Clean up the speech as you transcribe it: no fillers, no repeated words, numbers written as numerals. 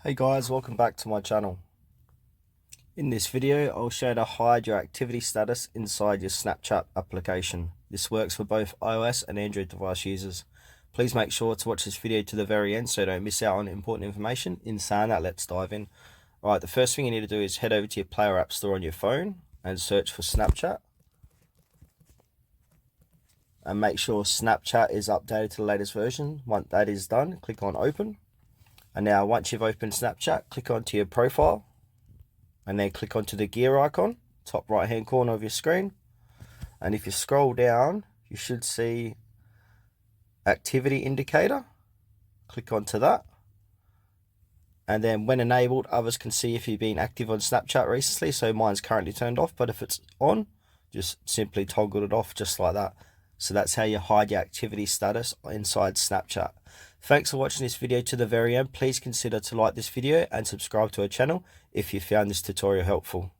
Hey guys, welcome back to my channel. In this video, I'll show you how to hide your activity status inside your Snapchat application. This works for both iOS and Android device users. Please make sure to watch this video to the very end so you don't miss out on important information. In saying that, let's dive in. Alright, the first thing you need to do is head over to your Play or App Store on your phone and search for Snapchat. And make sure Snapchat is updated to the latest version. Once that is done, click on Open. And now once you've opened Snapchat, click onto your profile and then click onto the gear icon, top right hand corner of your screen. And if you scroll down, you should see activity indicator. Click onto that. And then when enabled, others can see if you've been active on Snapchat recently. So mine's currently turned off, but if it's on, just simply toggle it off just like that. So that's how you hide your activity status inside Snapchat. Thanks for watching this video to the very end. Please consider to like this video and subscribe to our channel if you found this tutorial helpful.